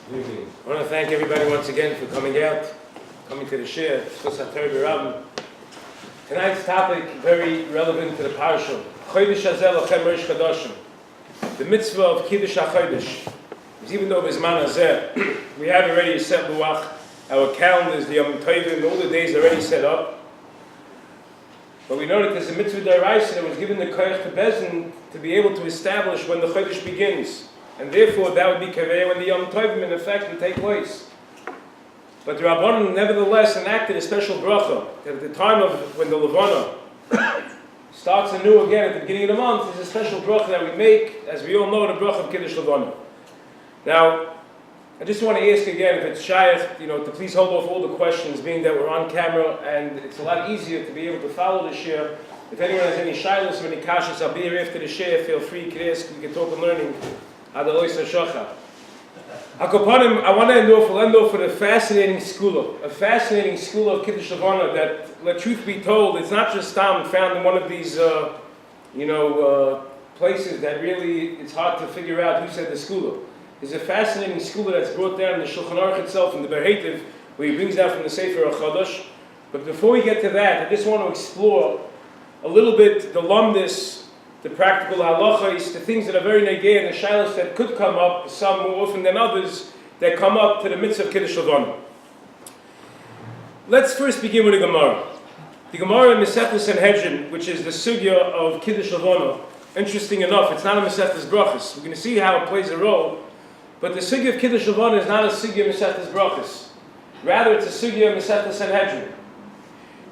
I want to thank everybody once again for coming out, coming to the shir. Rabbi. Tonight's topic very relevant to the parasha. Chodesh hazeh lachem Rosh Chodeshim. The mitzvah of Kiddush HaChodesh. Even though Bizman hazeh, we have already set luach, our calendars, the Yom Tovim, all the days are already set up. But we know that there's a mitzvah d'oraisa that was given the koyach to Bezdin to be able to establish when the Chodesh begins. And therefore, that would be Kaveh when the Yom Tovim in effect would take place. But the Rabbanan nevertheless enacted a special bracha that at the time of when the Levana starts anew again at the beginning of the month, there's a special bracha that we make, as we all know, the bracha of Kiddush Levana. Now, I just want to ask again, if it's shaykh, to please hold off all the questions, being that we're on camera, and it's a lot easier to be able to follow the shir. If anyone has any shilos or any kashas, I'll be here after the shir. Feel free, you can ask, we can talk and learning. I want to end off with a fascinating school of Kiddush Levana that, let truth be told, it's not just found in one of these, places that really it's hard to figure out who said the school. There's a fascinating school that's brought down in the Shulchan Aruch itself, in the Berhetiv, where he brings down from the Sefer HaChadosh. But before we get to that, I just want to explore a little bit the lumdis, the practical halachas, the things that are very negay, and the shilos that could come up, some more often than others, that come up to the mitzvah of Kiddush Levana. Let's first begin with the Gemara. The Gemara in Masechtas Sanhedrin, which is the sugya of Kiddush Levana. Interesting enough, it's not a Masechtas Brachas. We're going to see how it plays a role. But the sugya of Kiddush Levana is not a sugya of Masechtas Brachas. Rather, it's a sugya of Masechtas Sanhedrin.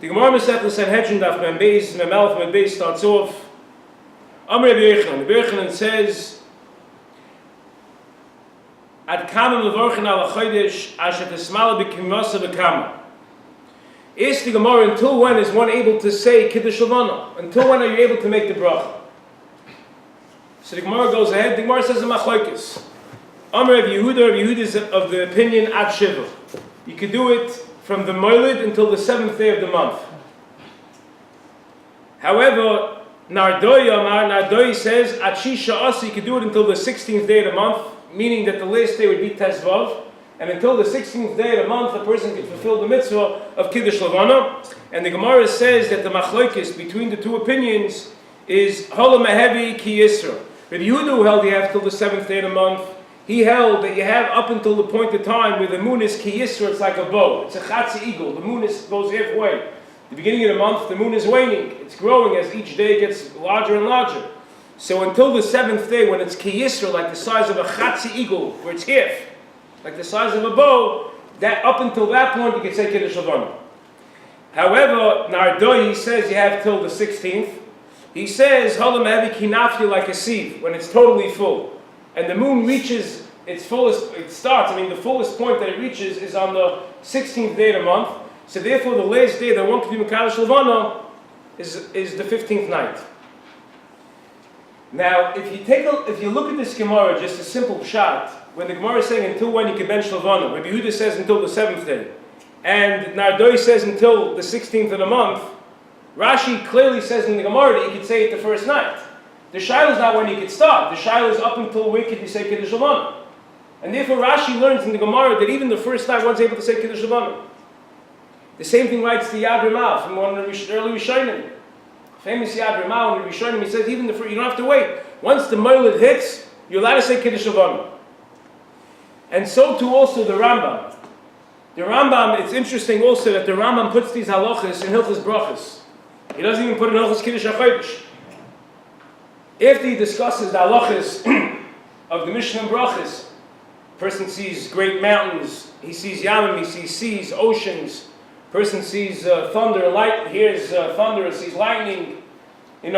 The Gemara Masechtas Sanhedrin, Daf Mem Beis, Mem Aleph Mem Beis, starts off. Amr Rabbi Yochanan says, Ad kama mevorchen al chodesh asher tesmala b'kimasa v'kama. Ask the Gemara, until when is one able to say Kiddush Levana? Until when are you able to make the bracha? So the Gemara goes ahead. The Gemara says a machlokes. Amr Rabbi Yehuda is of the opinion ad shiva. You could do it from the Moilid until the 7th day of the month. However, Nardoi says, at Shisha Asa, you could do it until the 16th day of the month, meaning that the last day would be Tezvav, and until the 16th day of the month, a person could fulfill the mitzvah of Kiddush Levana. And the Gemara says that the machlokes between the two opinions is Hola Mehevi Ki Yisra. Rabbi Yehuda, who held you have till the 7th day of the month, he held that you have up until the point of time where the moon is Ki Yisra, it's like a bow. It's a Chatzi eagle. The moon goes halfway. The beginning of the month, the moon is waning. It's growing as each day gets larger and larger. So until the 7th day, when it's Ki Yisra, like the size of a Chatzi eagle, where it's half, like the size of a bow, that up until that point you can say Kiddush Levana. However, Nardoi, he says you have till the 16th. He says, Holam Hevi Kinafya, like a sieve, when it's totally full. And the moon reaches its fullest, the fullest point that it reaches is on the 16th day of the month. So therefore, the last day that one can do Kiddush Levana is the 15th night. Now, if you look at this Gemara, just a simple shot, when the Gemara is saying until when you can bench Levana, Rabbi Yehuda says until the 7th day, and Nardoi says until the 16th of the month, Rashi clearly says in the Gemara that you could say it the first night. The Shiloh is not when you could start. The Shiloh is up until when could you say Kiddush Levana. And therefore Rashi learns in the Gemara that even the first night one's able to say Kiddush Levana. The same thing writes the Yad Ramah from one of the early Rishonim. Famous Yad Ramah, one of the Rishonim, he says even you don't have to wait. Once the Moiled hits, you're allowed to say Kiddush Levana. And so too also the Rambam. The Rambam, it's interesting also that the Rambam puts these halachas in Hilchos Brachos. He doesn't even put in Hilchos Kiddush HaChodesh. After he discusses the halachas of the Mishnah and Brachos, person sees great mountains, he sees Yamim, he sees seas, oceans. Person sees thunder, hears thunder, sees lightning.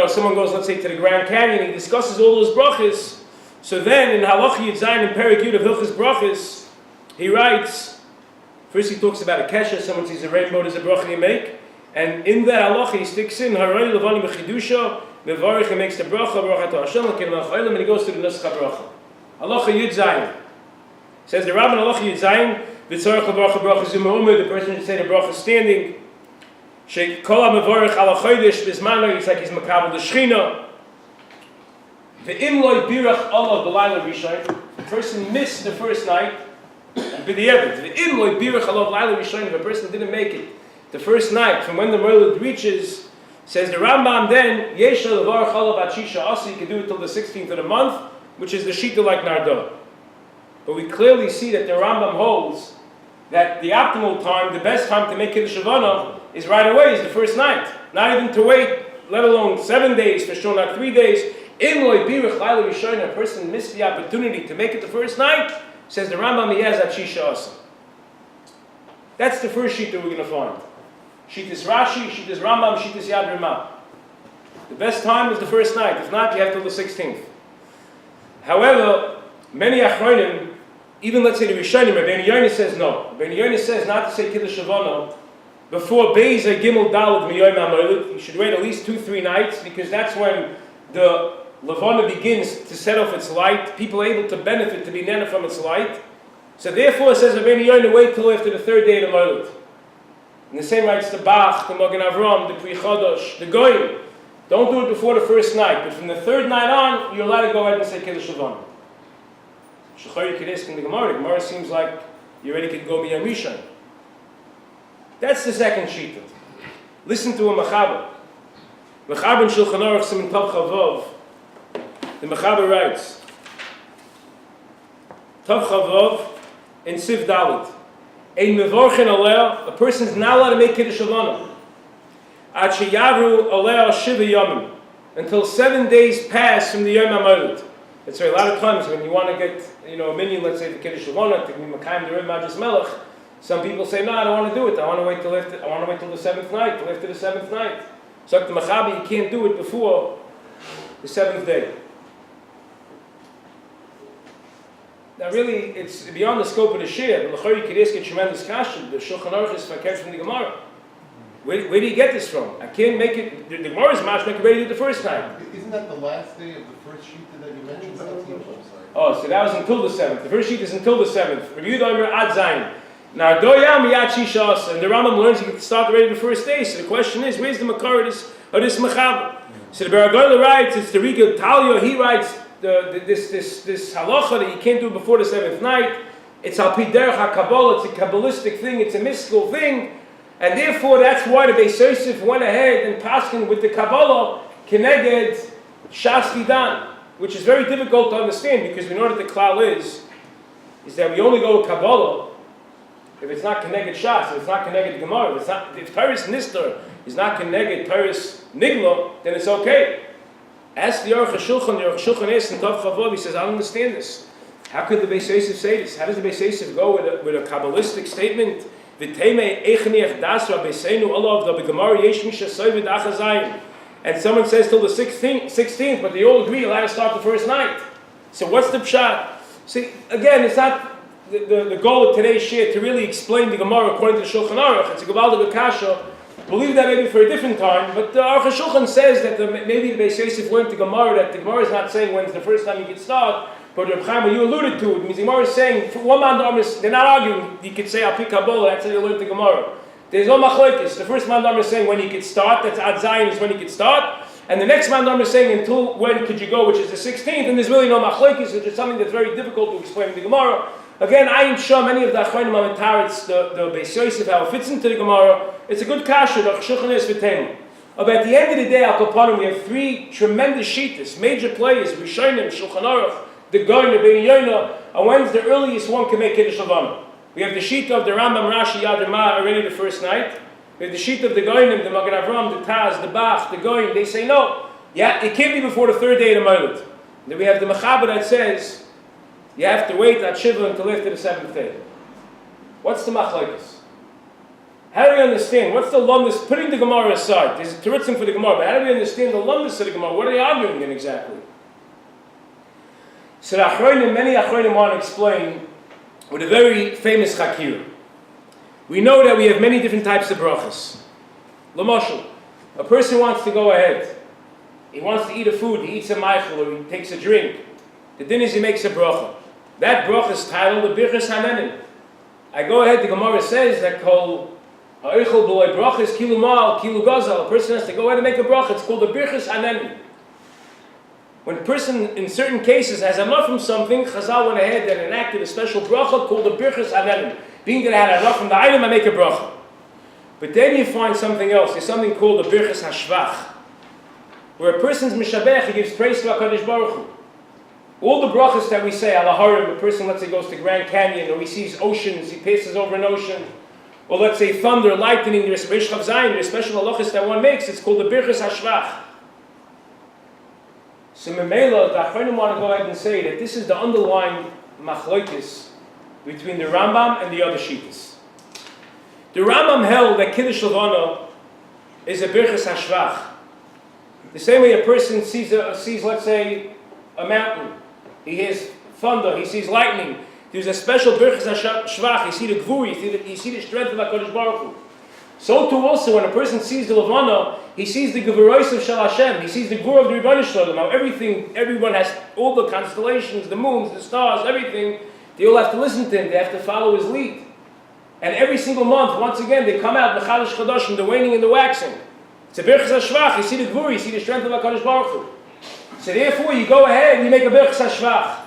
Someone goes, let's say, to the Grand Canyon. He discusses all those brachas. So then, in Halacha Yud Zayin and Perek Yud of Hilchos Brachos, he writes. First, he talks about a kesha. Someone sees a rainbow, there's a bracha you make, and in that halacha he sticks in Haroi Levani B'Chidusha, Mevarich, he makes the bracha Baruch Atah Hashem L'Kein Melech Haolam, and he goes to the Nusach HaBracha. Halacha Yud Zayin says the Rabbi in Halacha Yud Zayin. The person should say the bracha standing. It's like he's makabel the Shechina. The imloy birach Allah the Laila Rishon. The person missed the first night. b'di'evet. V'im lo birach alav laila rishonim, if a person didn't make it the first night from when the Moiled reaches, says the Rambam, then yesh levar chalav ad shisha asa, you can do it till the 16th of the month, which is the shita like Nardo. But we clearly see that the Rambam holds that the optimal time, the best time to make Kiddush Levana is right away, is the first night. Not even to wait, let alone 7 days, for sure not 3 days. In loy birach laila rishon, a person missed the opportunity to make it the first night, says the Rambam, he has at shisha asa. That's the first sheet that we're going to find. Shittas Rashi, Shittas Rambam, Shittas Yad Ramah. The best time is the first night. If not, you have till the 16th. However, many Achronim, even let's say the Rishonim, Rabbi Yonah says no. Rabbi Yonah says not to say Kiddush Levana before Beis Gimel Daled Miyoyim HaMoiled. You should wait at least 2-3 nights, because that's when the Levana begins to set off its light. People are able to benefit, to be nana from its light. So therefore, says Rabbi Yonah, wait till after the 3rd day of the Moiled. And the same writes the Bach, the Magen Avram, the Pri Chodosh, the Goyim. Don't do it before the first night, but from the 3rd night on, you're allowed to go ahead and say Kiddush Levana. Shechari Kiddush in the Gemara. The Gemara seems like you already could go Miyam Rishon. That's the second shita. Listen to a Mechaber. Mechaber in Shulchan Aruch Siman Tav Chavav. The Mechaber writes, Tav Chavav in Siv Dalet. Ein mevorchen aleh, a person is not allowed to make Kiddush Levana. Ad sheyavru aleh shiva yomim, until 7 days pass from the Yom HaMoiled. That's right. A lot of times when you want to get, a minion, let's say the Kiddush Levana, to be Makayim the Rim Majas Melech, some people say, no, I don't want to do it. I want to wait till the 7th night, till after the 7th night. So the Mechaber, you can't do it before the 7th day. Now really, it's beyond the scope of the shir. The L'chari Kiddush get tremendous kasha. The Shulchan Aruch is fakir from the Gemara. Where do you get this from? I can't make it. The Gemara is mashmak already the first time. Isn't that the last day of the first sheet that you mentioned? Oh, so that was until the 7th. The first sheet is until the 7th. Rabbi Yehuda Omer Ad Zayin. Now Doyam Yad Shisha Asa, and the Rambam learns you can start already the first day. So the question is, where's the makar of this Mechaber? So the Baragoyla writes, it's the Riga Talio. He writes this halacha that you can't do before the 7th night. It's al pi derech HaKabbalah. It's a kabbalistic thing. It's a mystical thing. And therefore, that's why the Beis Yosef went ahead and paskin with the Kabbalah keneged Shas Kidan, which is very difficult to understand, because we know that the klal is that we only go with Kabbalah if it's not keneged Shas, if it's not keneged Gemara, if Tyrus Nistar is not keneged Tyrus Nigla, then it's okay. Ask the Aruch HaShulchan is in Tav Chavav. He says, I don't understand this. How could the Beis Yosef say this? How does the Beis Yosef go with a kabbalistic statement? And someone says till the 16th, but they all agree allowed to start the first night. So what's the pshat? See, again, it's not the goal of today's shir to really explain the Gemara according to the Shulchan Aruch. It's a Gavaldik Kasha. Believe that maybe for a different time, but the Aruch HaShulchan says that maybe the Beis Yosef went to Gemara, that the Gemara is not saying when's the first time you can start, but Reb Chaim, you alluded to it, means the Gemara is saying, for one man, they're not arguing, you could say, Al Pi Kabbalah, that's how you learn the Gemara. There's no machlokes. The first man is saying when you could start, that's Ad Zayin is when you could start, and the next man is saying until when could you go, which is the 16th, and there's really no machlokes, which is something that's very difficult to explain in the Gemara. Again, I am sure many of the Achronim Amitaritz, the Beis Yosef, how it fits into the Gemara, it's a good kasha, the Shulchan is v'temu. But at the end of the day, Al Kapanim, we have 3 tremendous shitas, major players, Rishonim, Shulchan Aruch, the Goyim, the Ben Yonah, and when's the earliest one can make Kiddush Levana? We have the sheet of the Rambam, Rashi, Yad Ramah already the first night. We have the sheet of the Goyim, the Magen Avram, the Taz, the Bach, the Goyim. They say no. Yeah, it can't be before the 3rd day of the Moiled. Then we have the Mechaber that says you have to wait at Shiva until after the 7th day. What's the machlokes? How do we understand? What's the lumdus? Putting the Gemara aside, there's a terutzim for the Gemara, but how do we understand the lumdus of the Gemara? What are they arguing in exactly? So the Achronim, many Achronim want to explain with a very famous Chakir. We know that we have many different types of brachas. L'mashal, a person wants to go ahead. He wants to eat a food, he eats a meichel, or he takes a drink. The din is he makes a bracha. That bracha is titled the Birchas Hanenim. I go ahead, the Gemara says that kol ha'eichel b'loy brachas kilu mal, kilu gazal. A person has to go ahead and make a bracha. It's called the Birchas Hanenim. When a person, in certain cases, has enough from something, Chazal went ahead and enacted a special bracha called the Birchas Hanelim. Being that I had enough from the item, I make a bracha. But then you find something else. There's something called the Birchas Hashvach, where a person's mishabech, he gives praise to HaKadosh Baruch Hu. All the brachas that we say, Alaharim, a person, let's say, goes to Grand Canyon, or he sees oceans, he passes over an ocean, or let's say thunder, lightning, there's Reish Chav Zayin, there's special halachas that one makes, it's called the Birchas Hashvach. So Memela, the Achronim want to go ahead and say that this is the underlying machlokes between the Rambam and the other Shittas. The Rambam held that Kiddush Levana is a Birchas Hashvach. The same way a person sees, let's say, a mountain. He hears thunder, he sees lightning. There's a special Birchas Hashvach. You see the Gvur, you see the strength of HaKadosh Baruch Hu. So too also, when a person sees the Levana, he sees the Gevuros of Shal Hashem. He sees the Gvur of the Rebbeinu Shalom. Now everyone has all the constellations, the moons, the stars, everything. They all have to listen to him. They have to follow his lead. And every single month, once again, they come out, the Chadash Chadashim, the waning and the waxing. It's a Birchas Hashvach. You see the Gvur, you see the strength of HaKadosh Baruch Hu. So therefore, you go ahead and you make a Birchas Hashvach.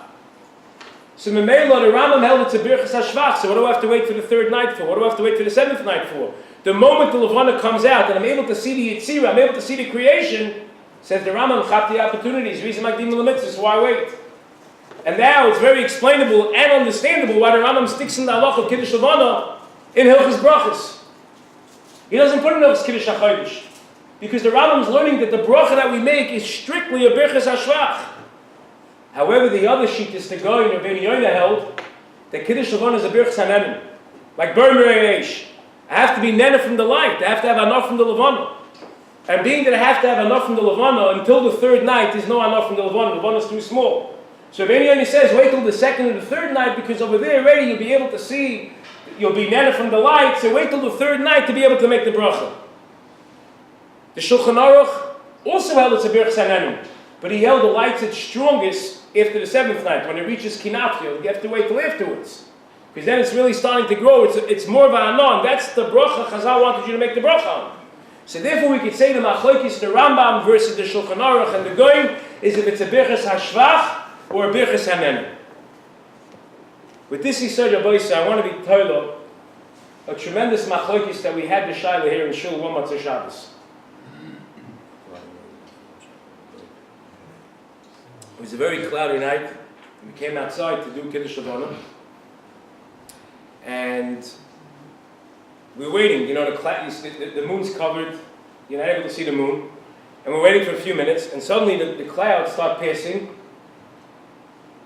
So Memela, the Rambam held it's a Birchas Hashvach. So what do I have to wait for the third night for? What do I have to wait for the seventh night for? The moment the Levana comes out and I'm able to see the Yitzira, I'm able to see the creation, says the Rambam, chap the opportunities, reason like the mitzvahs, so why wait? And now it's very explainable and understandable why the Rambam sticks in the halach of Kiddush Levana in Hilchos Brachos. He doesn't put in Hilchos Kiddush HaChodesh. Because the Rambam is learning that the bracha that we make is strictly a Birchas Hashvach. However, the other Shittas, the Goy and Rabbi Yoina held that Kiddush Levana is a Birchas Hanelim. Like Bermer Eish. I have to be nena from the light. I have to have enough from the Levana. And being that I have to have enough from the Levana, until the third night, there's no enough from the Levana. The Levana is too small. So Rabbi Yoina says, wait till the second and the third night, because over there already you'll be able to see, you'll be nena from the light, so wait till the third night to be able to make the bracha. The Shulchan Aruch also held it's a Birchas Hanelim, but he held the light's its strongest after the seventh night. When it reaches Kinafil, you have to wait till afterwards. Because then it's really starting to grow. It's more of an anon. That's the bracha Chazal wanted you to make the bracha on. So therefore we could say the machlokes, the Rambam versus the Shulchan Aruch and the Goyim, is if it's a Birchas Hashvach or a Birchas Hanelim. With this he said, Rabbi, I want to be told a tremendous machlokes that we had the Shaila here in Shul one Motzei Shabbos. It was a very cloudy night. We came outside to do Kiddush Levana. And we were waiting, the moon's covered, you're not able to see the moon. And we're waiting for a few minutes, and suddenly the clouds start passing.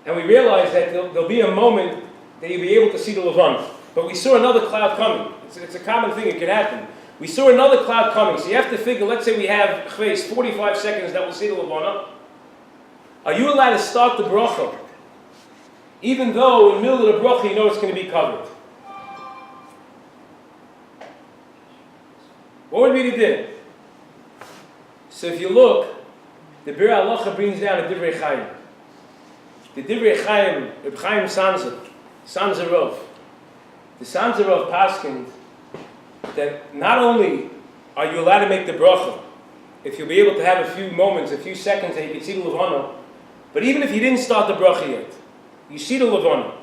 And we realized that there'll be a moment that you'll be able to see the Levana. But we saw another cloud coming. It's a common thing, it can happen. We saw another cloud coming, so you have to figure, let's say we have 45 seconds that we'll see the Levana. Are you allowed to start the bracha, even though in the middle of the bracha you know it's going to be covered? What would be the din? So if you look, the Bir Halacha brings down a Divrei Chaim. The Divrei Chaim, Reb Chaim Sanzerov, the Sanzerov paskind that not only are you allowed to make the bracha, if you'll be able to have a few moments, a few seconds that you can see the Levana, but even if you didn't start the bracha yet, you see the Levana,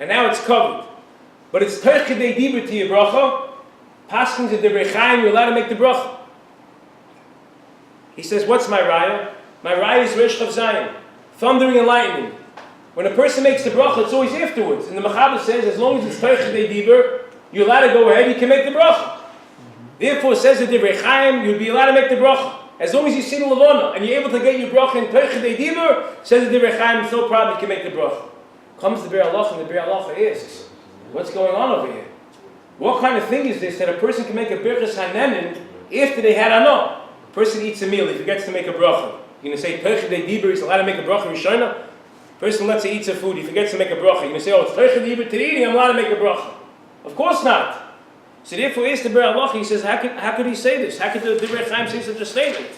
and now it's covered, but it's Teich Kedei Dibur to your bracha, paskins of the Divrei Chaim, you're allowed to make the bracha. He says, what's my raya? My raya is Reish Chav Zayin, thundering and lightning. When a person makes the bracha, it's always afterwards. And the Mechaber says, as long as it's Teich Kedei Dibur, you're allowed to go ahead, you can make the bracha. Therefore, says the Divrei Chaim, you'll be allowed to make the bracha. As long as you see the Levana, and you're able to get your bracha in Teich Kedei Dibur, says the Divrei Chaim, it's no problem, you can make the bracha. Comes the Bir Halacha, and the Bir Halacha asks, what's going on over here? What kind of thing is this that a person can make a Birchas Hanelim after they had Anah? A person eats a meal, he forgets to make a bracha. You're going to say, Teich Kedei Dibur, he's allowed to make a bracha Rishona? Person, let's say, eats a food, he forgets to make a bracha. You're going to say, oh, it's Teich Kedei Dibur to eating, I'm allowed to make a bracha. Of course not. So therefore, ask the Bir Halacha, he says, how could he say this? How could the Divrei Chaim say such a statement?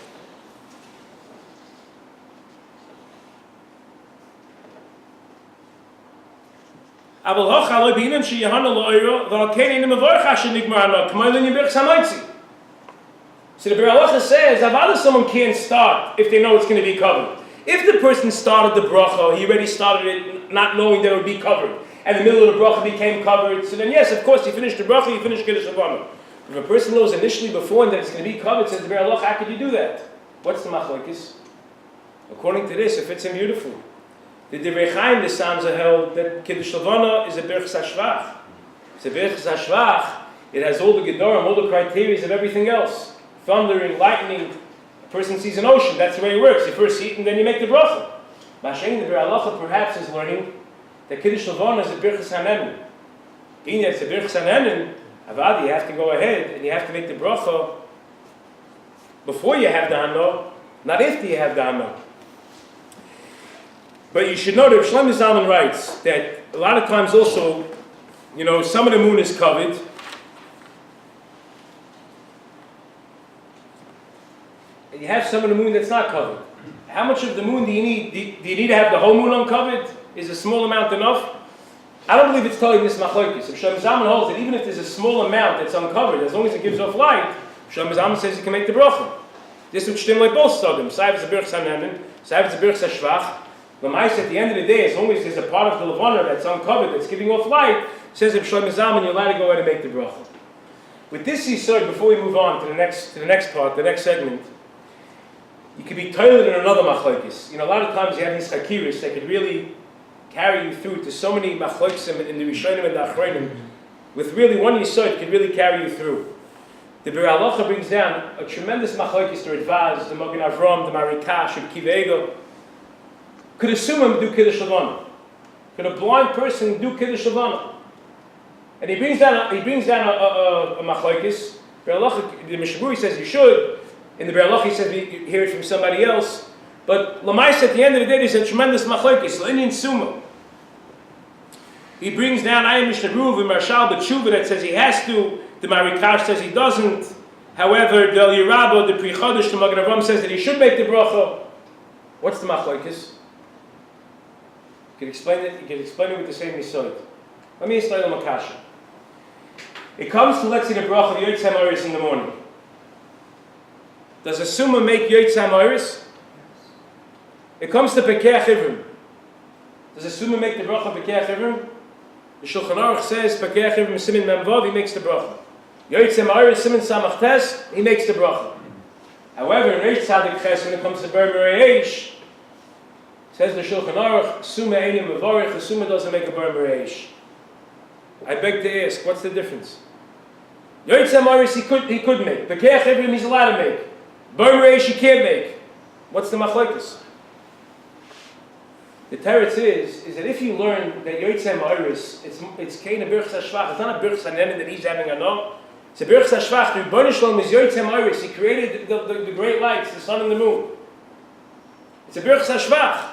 So So the Biur Halacha says, Avada someone can't start if they know it's going to be covered. If the person started the bracha, he already started it not knowing that it would be covered, and the middle of the bracha became covered, so then yes, of course, you finish the bracha, you finish Kiddush Levana. If a person knows initially before that it's going to be covered, says the Biur Halacha, how could you do that? What's the machlokes? According to this, it fits in beautiful. The Divrei Chaim, the Samza held that Kiddush Levana is a Birchas HaShvach. It's a Birchas HaShvach. It has all the Gedorim, all the criteria of everything else. Thunder and lightning. A person sees an ocean. That's the way it works. You first see it and then you make the bracha. Mashiach, the Biur Halacha perhaps is learning that Kiddush Levana is a Birchas Hanenin. Being that it's a Birchas Hanenin, Avadi, you have to go ahead and you have to make the bracha before you have the Hana, not after you have the Hana. But you should know that Shlomo Zalman writes that a lot of times also, some of the moon is covered. And you have some of the moon that's not covered. How much of the moon do you need? Do you need to have the whole moon uncovered? Is a small amount enough? I don't believe it's telling this machlokes. If Shlomo Zalman holds that even if there's a small amount that's uncovered, as long as it gives off light, Shlomo Zalman says you can make the bracha. This would stem like both of them. Saiv is a Birchas Hanenin, Saiv is a Birchas HaShvach. L'maisa, at the end of the day, as long as there's a part of the Levana that's uncovered, that's giving off light, says if Shlomo Zalman, you're allowed to go ahead and make the bracha. With this yisod, before we move on to the next part, the next segment, you could be toilet in another machlokes. A lot of times you have these chakiris that could really carry you through to so many machlokes in the Rishonim and the Achronim. With really one yisod could really carry you through. The Biur Halacha brings down a tremendous machlokes, the Radvaz, the Magen Avram, the Marikash, the Kivego. Could a sumim do Kiddush Levana? Could a blind person do Kiddush Levana? And he brings down a machlokes. Biur Halacha, the Mishaburi says you should. In the Biur Halacha, he says you hear it from somebody else. But L'maisa, at the end of the day, there's a tremendous machlokes. L'inyan summa. He brings down Ayin Mishnah and Marshal B'tshuva that says he has to. The Marikash says he doesn't. However, the Yerabah, the Pri Chodesh, the Magen Avram says that he should make the bracha. What's the machlokes? You can explain it with the same yisod. Let me explain the makasha. It comes to, let's say, the bracha of Yotzei Ha'Oros in the morning. Does a summa make Yotzei Ha'Oros? It comes to Pekei Chivrim. Does a summa make the bracha of Pekei Chivrim? The Shulchan Aruch says Pekei Chivrim Simin Memvav, he makes the bracha. Yotzei Ha'Oros Simin Samach Tes, he makes the bracha. However, in Reish Tzadik Ches, when it comes to Bar Mereish, says the Shulchan Aruch, Summa Einim Mevorich, the Summa doesn't make a Bar Mereish. I beg to ask, what's the difference? Yotzei Ha'Oros he could make. Pekei Chivrim he's allowed to make. Bar Mereish he can't make. What's the machlokes? The teretz is that if you learn that Yotzei Ha'Oros, it's kein a Birchas HaShvach, it's not a Birchas Hanenin that he's having a no. It's a Birchas HaShvach. The Rebbeinu Shalom is Yotzei Ha'Oros. He created the great lights, the sun and the moon. It's a Birchas HaShvach.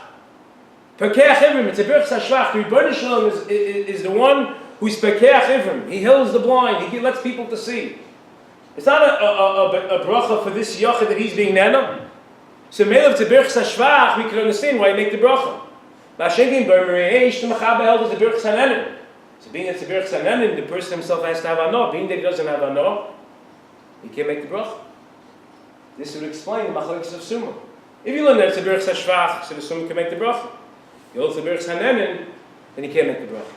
Pekei Chivrim, it's a Birchas HaShvach. The Rebbeinu Shalom is the one who's Pekei Chivrim. He heals the blind. He lets people to see. It's not a bracha for this yachid that he's being nana. So maybe if it's a Birchas HaShvach, we can understand why he make the bracha. Vashenkin Bar Mereish, the Mechaber held as a Birchas Hanenin. So being it's a Birchas Hanenin, the person himself has to have ano. Being that he doesn't have ano, he can't make the bracha. This would explain the machlokes of Summa. If you learn that it's a Birchas HaShvach, so the Summa can make the bracha. You hold the Birchas Hanenin, then he can't make the bracha.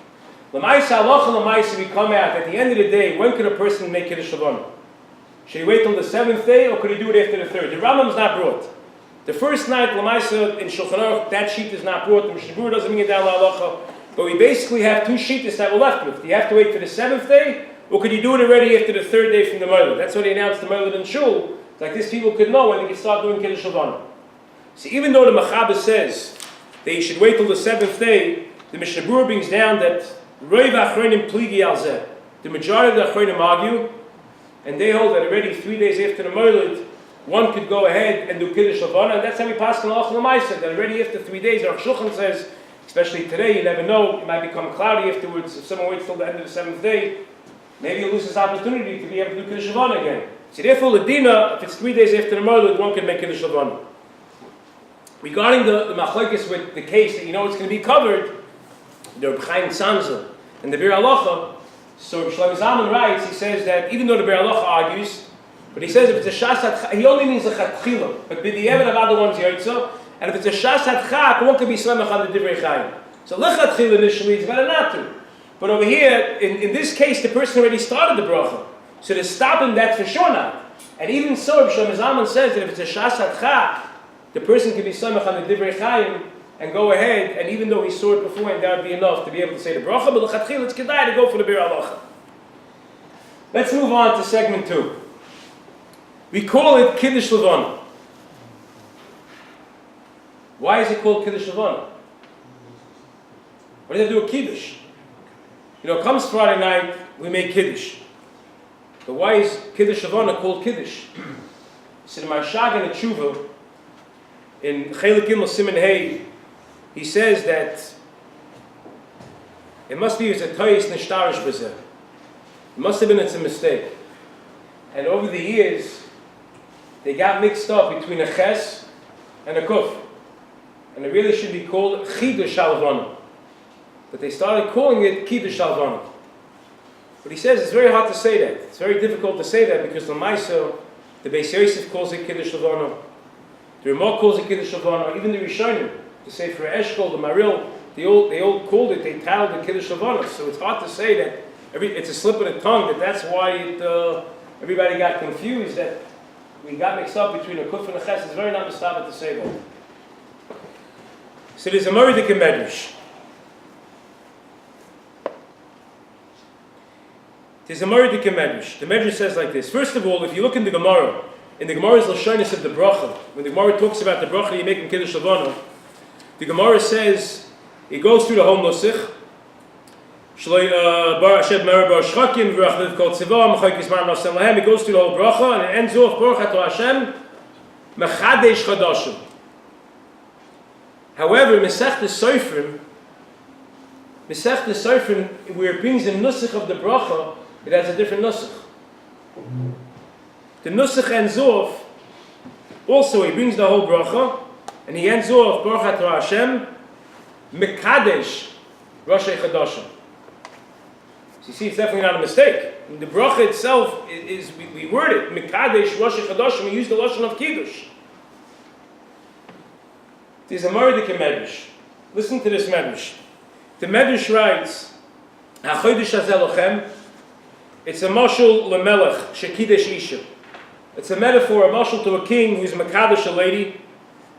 L'maisa halacha l'maisa, we come out at the end of the day. When could a person make Kiddush Levana? Should he wait till the 7th day, or could he do it after the 3rd? The Rambam is not brought. The first night, L'maisa, in Shulchan Aruch, that sheet is not brought. The Mishnah doesn't bring it down l'halacha. But we basically have two sheetas that we're left with. Do you have to wait for the 7th day, or could you do it already after the 3rd day from the Moiled? That's why they announced the Moiled in Shul. It's like this, people could know when they could start doing Kiddush Levana. So even though the Mechaber says that you should wait till the 7th day, the Mishnah brings down that Roiv Achronim Pligi Al Zeh. The majority of the Achronim argue, and they hold that already 3 days after the Moiled, one could go ahead and do Kiddush Levana, and that's how we pass on Halacha L'maisa, that already after 3 days, our Shulchan says, especially today, you never know, it might become cloudy afterwards. If someone waits till the end of the 7th day, maybe he'll lose his opportunity to be able to do Kiddush Levana again. So therefore, Ladina, if it's 3 days after the Moiled, one can make Kiddush Levana. Regarding the machlokes with the case that you know it's going to be covered, the Reb Chaim Tzanzel and the Biur Halacha, so Shlomo Zalman writes, he says that even though the Biur Halacha argues But he says if it's a shas hatchak, he only means a chatchila. But b'di'evet of other ones yotza. And if it's a shas hatchak, one could be slemach on the divrei chayim. So lechatchila initially is better not to. But over here, in this case, the person already started the bracha. So to stop him, that's for sure not. And even so, if Shlomo Zalman says that if it's a shas hatchak, the person can be slemach on the divrei chayim and go ahead, and even though he saw it before, and that would be enough to be able to say the bracha, but lechatchila it's kedai to go for the bir halacha. Let's move on to segment 2. We call it Kiddush Levana. Why is it called Kiddush Levana? What does it do with Kiddush? It comes Friday night, we make Kiddush. But why is Kiddush Levana called Kiddush? So the Marshag in the Tshuva, in Chelik Gimel Siman Hey, he says that it must be a toyis nishtarish b'zeh. It must have been it's a mistake. And over the years, they got mixed up between a ches and a kuf. And it really should be called Chidush Levana. But they started calling it Kiddush Levana. But he says it's very hard to say that. It's very difficult to say that because L-Meiah, the Beis Yosef calls it Kiddush Levana. The Ramah calls it Kiddush Levana. Even the Rishonim, the Sefer Eshkol, the Maril, they all called it, they titled it Kiddush Levana. So it's hard to say that it's a slip of the tongue, that's why everybody got confused, that we got mixed up between a kuf and a ches. It's very not mistaken to say that. So there's a Moridik Medrash. There's a Moridik Medrash. The Medrash says like this. First of all, if you look in the Gemara's Lashonis of the bracha, when the Gemara talks about the bracha you make in Kiddush Levana, the Gemara says, it goes through the whole Nusach. It goes through the whole bracha, and it ends off, Baruch Atah Hashem, Mechadesh Chadashim. However, Mesechtes Sofrim, where it brings the Nusach of the bracha, it has a different Nusach. The Nusach ends off, also he brings the whole bracha, and he ends off, Baruch Atah Hashem, Mekadesh Roshei Chadashim. So you see, it's definitely not a mistake. The bracha itself is we word it, Mekadesh Roshei Chadashim, we use the Lashon of Kiddush. There's a Moridik Medrash. Listen to this Medrash. The Medrash writes, HaChodesh Hazeh Lochem, it's a mashal lemelech, shekidesh isha. It's a metaphor, a mashal to a king who's mekadesh a lady.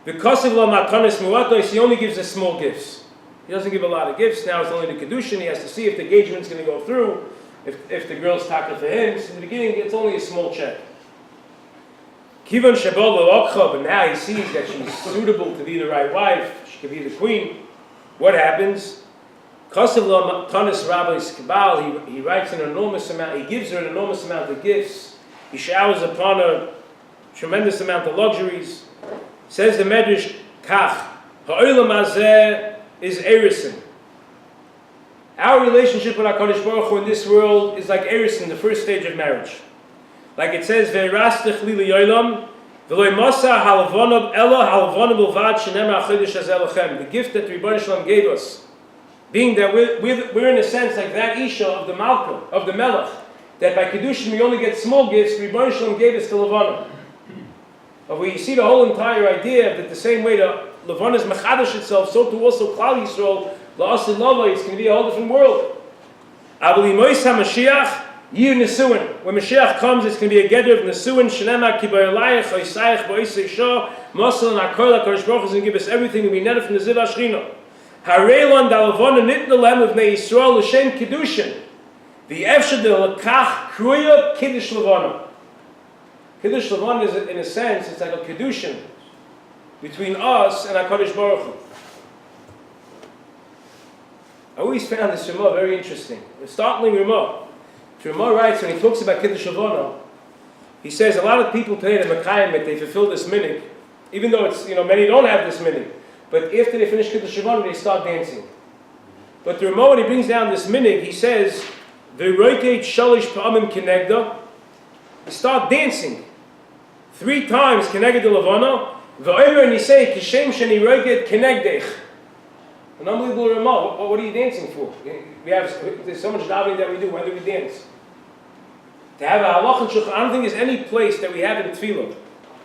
Because of la matanis muatos, he only gives us small gifts. He doesn't give a lot of gifts. Now it's only the Kiddushin. He has to see if the engagement's going to go through, if the girl's taka for him. So in the beginning, it's only a small check. Kivan Shabbat L'Okcha, but now he sees that she's suitable to be the right wife. She could be the queen. What happens? Kasav Tanis Rabbi's Kabal, he writes an enormous amount, he gives her an enormous amount of gifts. He showers upon her tremendous amount of luxuries. Says the Medrash, Kach, Ha'olam Hazeh is Erison. Our relationship with HaKadosh Baruch Hu in this world is like Erison, the first stage of marriage. Like it says, Ve'erastech li li'olam, v'lo masa halavonav ella halavonav bilvad shenem ha'chodesh hazeh lochem. The gift that the Rebbeinu Shalom gave us, being that we're in a sense like that Isha of the Malka, of the Melech, that by Kiddushin we only get small gifts, the Rebbeinu Shalom gave us to Levana. But we see the whole entire idea that the same way the Levana is Mechadash itself, so too also Klal Yisrael, La'asid Lava, it's going to be a whole different world. Avli Mois HaMashiach, Yir Nesuin. When Mashiach comes, it's going to be a gather of Nesuin, Shenema, Kibayalayach, Oisayach, Boisei Shah, Masal, and Akola, Kodesh Baruch is going to give us everything, and we net it from the Ziv HaShrina. Harelon Dalavon Nitna Lem of Nei Yisrael L'Shem Kiddushin. The Efshe de L'Kach Kruya Kiddush Levana. Kiddush Levana is, in a sense, it's like a Kiddushin between us and HaKadosh Baruch Hu. I always found this Ramah very interesting. A startling Ramah. Ramah writes, when he talks about Kiddush Levana, he says a lot of people today, the Mekayim, they fulfill this minhag, even though it's, many don't have this minhag. But after they finish Kiddush Levana, they start dancing. But the Ramah, when he brings down this minhag, he says, "V'roikeit shalish pa'amim kenegda." They start dancing 3 times keneged Levana. V'omer, and he say, "Kishem sheni roiket kenegdech." An unbelievable Ramah. What are you dancing for? There's so much davening that we do. Why do we dance? To have a halach and shulchan, I don't think there's any place that we have in tefillah.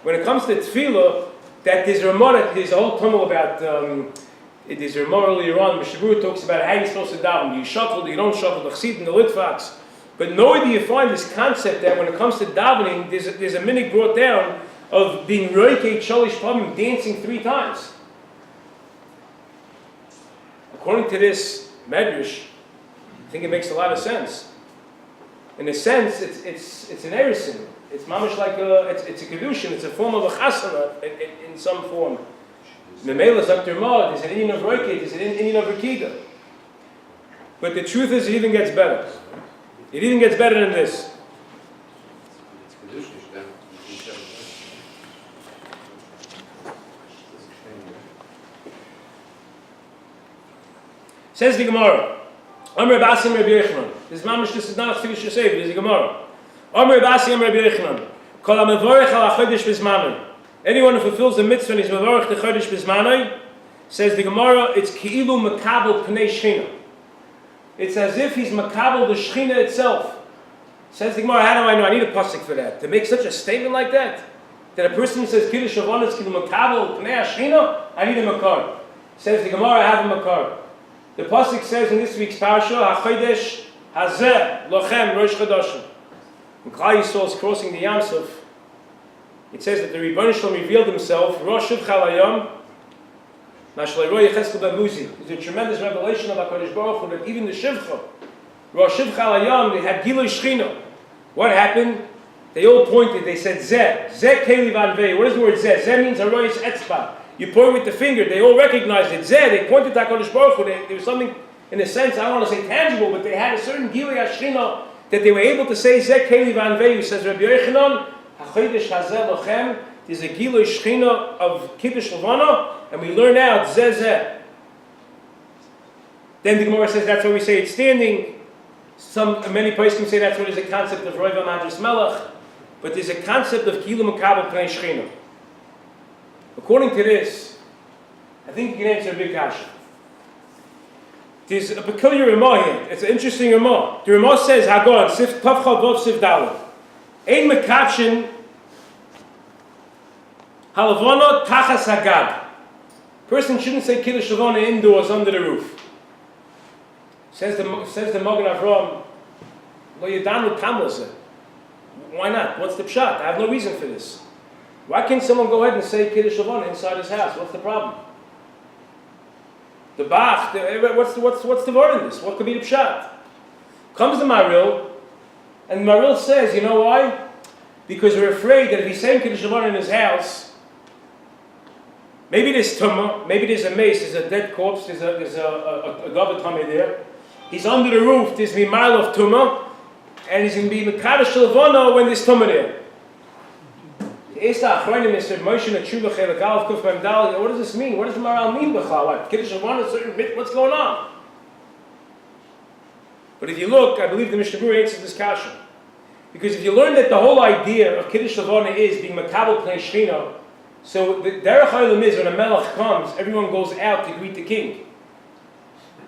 When it comes to tefillah, that there's a whole tumult about, there's a Ramah earlier on, Mishnah Berurah talks about how you're supposed to daven. Do you shuffle, do you don't shuffle, the chsid and the litvaks. But nowhere do you find this concept that when it comes to davening, there's a minhag brought down of being roikei shalish pamim, dancing 3 times. According to this medrash, I think it makes a lot of sense. In a sense, it's an erisin. It's mamish like it's a kedushin. It's a form of a chasana in some form. Memela Zakter Ma, there's an Indian of roikei, there's an Indian of Rikida. But the truth is, it even gets better. It even gets better than this. Says the Gemara, Amr Basim Rabbi Yochanan. This is not a Kiddush Yosef, it is a Gemara. Amr Basim Rabbi Yochanan. Kol HaMevorech Al HaChodesh B'Zmanoi. Anyone who fulfills the mitzvah and is Mevorech the Chodesh B'Zmanoi, says the Gemara, it's Ki'ilu Makabel Pnei Shechina. It's as if he's Makabel the Shechina itself. Says the Gemara, how do I know? I need a pasuk for that. To make such a statement like that? That a person says Kiddush Levana is Ki'ilu Makabel Pnei Shechina? I need a makar. Says the Gemara, I have a makar. The pasuk says in this week's parasha, HaChodesh Hazeh Lochem Rosh Chodashim. When Klal Yisrael is crossing the Yam Suf, it says that the Rebbeinu Shalom revealed himself, Rosh Shivcha Layom, Nashleiroi Yecheskel Bamuzi. It's a tremendous revelation of HaKadosh Baruch Hu that even the Shivcha, Rosh Shivcha Layom, they had Gilui Shechina. What happened? They all pointed, they said Zeh. Zeh Keli Van Vei. What does the word Zeh? Zeh means Haroyis Etzba. You point with the finger, they all recognized it. Zeh, they pointed to HaKadosh Baruch Hu. There was something, in a sense, I don't want to say tangible, but they had a certain Gilui Shechina that they were able to say Zeh Keli Van Vei. Says Rabbi Yochanan, HaChodesh Hazeh Lochem, there's a Gilui Shechina of Kiddush Levana, and we learn out Zeh Zeh. Then the Gemara says that's why we say it's standing. Many places can say that's what is the concept of Roiva Madras Melech, but there's a concept of Ki'ilu Makabel Pnei Shechina. According to this, I think you can answer a big kasha. There's a peculiar Ramah here. It's an interesting Ramah. The Ramah says, Hagon, Sif Tav Chavov Sif Daled. Ein Mekachin Halavana Tachas Hagag. Person shouldn't say Kiddush Levana indoors under the roof. Says the Magen Avraham, Lo Yadanu Tamlase. Why not? What's the pshat? I have no reason for this. Why can't someone go ahead and say Kiddush Levana inside his house? What's the problem? The Bach, what's the word in this? What could be the pshat? Comes the Maril, and Maril says, you know why? Because we're afraid that if he's saying Kiddush Levana in his house, maybe there's tumah, maybe there's a mace, there's a dead corpse, there's a goblet tumah there. He's under the roof, there's a mile of tumah, and he's going to be Mekadosh Levana when there's tumah there. What does this mean? What does the Maral mean? Like, Kiddush Levana, certain bit, what's going on? But if you look, I believe the Mishnah Berurah answers this kasha. Because if you learn that the whole idea of Kiddush Levana is being Makabel Pnei Shechina, so the Derech HaOlam is when a Melech comes, everyone goes out to greet the king.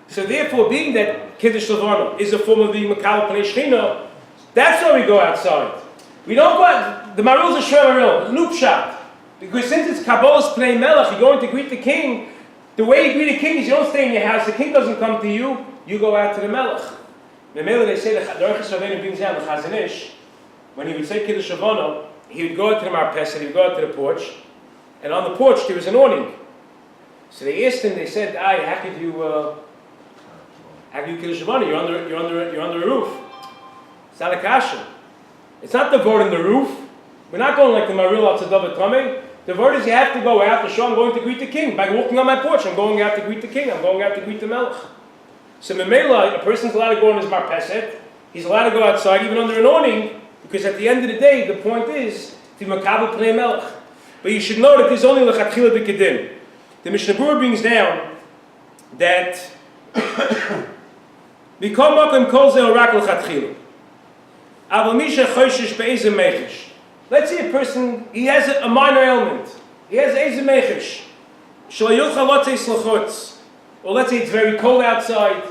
So therefore, being that Kiddush Levana is a form of being Makabel Pnei Shechina, that's why we go outside. We don't go out, the Maril is a Shver Maril, Loop shot. Because since it's Kabbalah's Pnei Melech, you're going to greet the king, the way you greet the king is you don't stay in your house, the king doesn't come to you, you go out to the Melech. The Melech, they say, the Orchis Rabbeinu brings down the Chazon Ish, when he would say Kiddush Levana, he would go out to the Marpesed, he would go out to the porch, and on the porch there was an awning. So they asked him, they said, how could you Kiddush Levana? You're under a roof. It's not a kasha. It's not the word in the roof. We're not going like the Maril al Tzadav Tameh. The word is you have to go out to show I'm going to greet the king. By walking on my porch, I'm going out to greet the king. I'm going out to greet the Melech. So Memela, a person's allowed to go on his Marpeset. He's allowed to go outside even under an awning, because at the end of the day, the point is to Makabel Pnei Melech. But you should know that there's only L'chatchila B'Kedin. The Mishnah Berurah brings down that B'kol Makom Kol Zeh Rak L'chatchila. Let's say a person, he has a minor ailment. He has Eze Mechish. Or let's say it's very cold outside.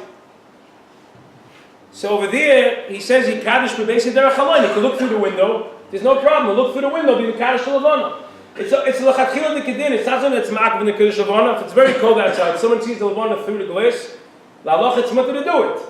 So over there, he says he Kaddish b'beis derech halayim. You can look through the window. There's no problem. Look through the window. Be Kaddish Levana. It's l'chatchila the kedin. It's not something that's ma'akav in the Kiddush Levana. If it's very cold outside, someone sees the Levana through the glass. La'alach it's mutter to do it.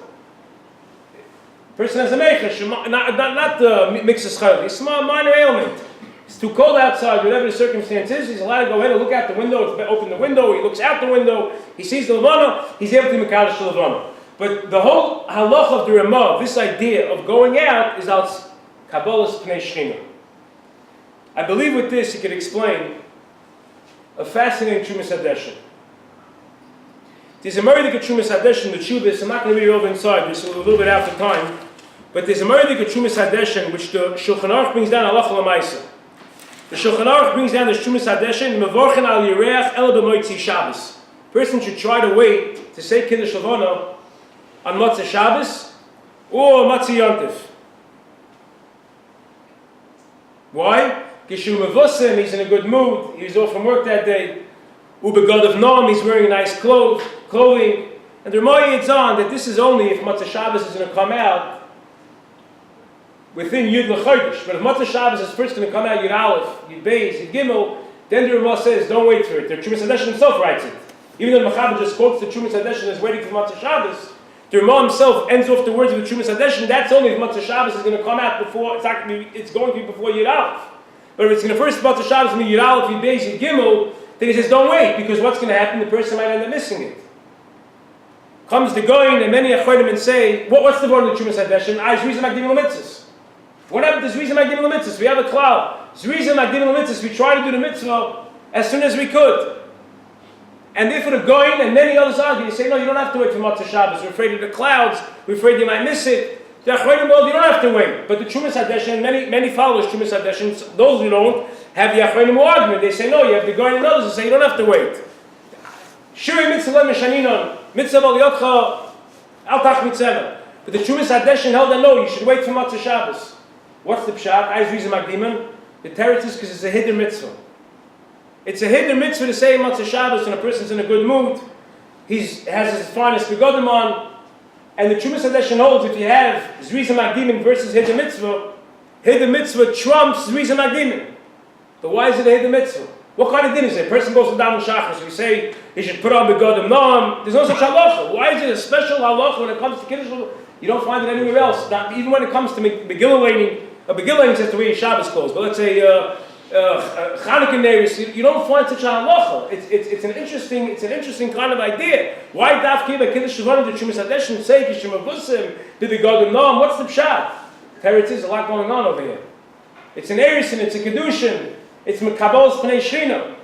Person has a meichesh, not mixes chayil. It's a minor ailment. It's too cold outside. Whatever the circumstance is, he's allowed to go ahead and look out the window. Open the window. He looks out the window. He sees the Levana. He's able to be Kaddish Levana. But the whole halach of the Ramah, this idea of going out, is al Kabbalah's Pnei Shechina. I believe with this he could explain a fascinating Trumas Hadeshin. There's a Meridik of Trumas Hadeshin, the Chubis. I'm not going to read it over inside. This is a little bit after time. But there's a Meridik of Trumas Hadeshin, which the Shulchan Aruch brings down halacha l'maisa. The Shulchan Aruch brings down the Trumas Hadeshin, mevorchen al yireach el b'moitzi Shabbos. Person should try to wait to say Kiddush Levana on Motzei Shabbos or Motzei Yontif. Why? Kishu mevusim, he's in a good mood, he was off from work that day. Ubegod of Noam, he's wearing nice clothing. And the L-Meiah adds on that this is only if Motzei Shabbos is going to come out within Yud L'Chodesh. But if Motzei Shabbos is first going to come out Yud Aleph, Yud Beis, Yud Gimel, then the Ramah says, don't wait for it. The Trumas Hadeshin himself writes it. Even though the Mechaber just quotes the Trumas Hadeshin as waiting for Motzei Shabbos, the Ramah himself ends off the words of the Trumas Hadeshin. That's only if Motzei Shabbos is going to come out before, it's going to be before Yud Aleph. But if it's going to first Motzei Shabbos be Yud Aleph, Yud Beis, Yud Gimel, then he says, don't wait, because what's going to happen? The person might end up missing it. Comes the Goin, and many Achronim and say, what's the word of the Trumas Hadeshin? Zrizim Magdim L'Mitzvahs. What happened to Zrizim Magdim L'Mitzvahs? We have a cloud. Zrizim Magdim L'Mitzvahs, we try to do the mitzvah as soon as we could. And therefore the Goin and many others argue, they say, no, you don't have to wait for Motzei Shabbos. We're afraid of the clouds. We're afraid you might miss it. The Achronim, well, you don't have to wait. But the Trumas Hadeshin, many followers Trumas Hadeshin, those who don't, have the Achronim argument. They say, no, you have the Goin and others who say, you don't have to wait. Shuri mitzvah l'meshaninon, mitzvah l'yotcha, al tach mitzvah. But the Trumas Hadeshin held that no, you should wait for Motzei Shabbos. What's the pshat? Zrizim Magdiman. The teretz is because it's a hidden mitzvah. It's a hidden mitzvah to say Motzei Shabbos when a person's in a good mood. He has his finest begodim on. And the Trumas Hadeshin holds if you have Zrizim Magdiman versus hidden mitzvah trumps Zrizim Magdiman. But why is it a hidden mitzvah? What kind of din is it? A person goes to Daven Shachar, so we say he should put on begodim. No, there's no such halacha. Why is it a special halacha when it comes to Kiddush? You don't find it anywhere else. Not, even when it comes to Megillah laning, a Megillah laning says to wear your Shabbos clothes. But let's say Chanukah neighbors, you don't find such a halacha. It's an interesting kind of idea. Why dafki by Kiddush Levana the Trumas Hadeshin say Kishim Avusim the begodim? No, what's the pshat? Teretz is a lot going on over here. It's an Erusin, it's a Kiddushin, it's Kabbalah's Pnei Shechina.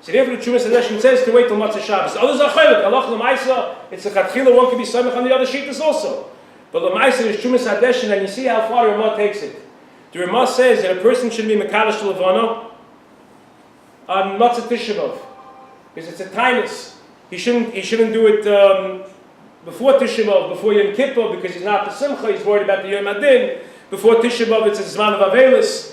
So therefore the Trumas Hadeshin says to wait till Motzei Shabbos. Others are chaylik, halach l'maisa, it's a chatchila, one can be samech on the other shittas also. But l'maisa there's Trumas Hadeshin, and you see how far the Ramah takes it. The Ramah says that a person should be Mekadosh Levana on Motzei Tisha B'Av, because it's a tainus. He shouldn't do it before Tisha B'Av, before Yom Kippur, because he's not the Simcha, he's worried about the Yom Adin. Before Tisha B'Av, it's a Zman of Avelis.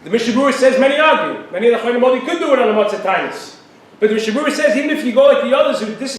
The Mishnah Berurah says many argue. Many of the Chayim could do it on a Motzei Tainus. But the Mishnah Berurah says even if you go like the others who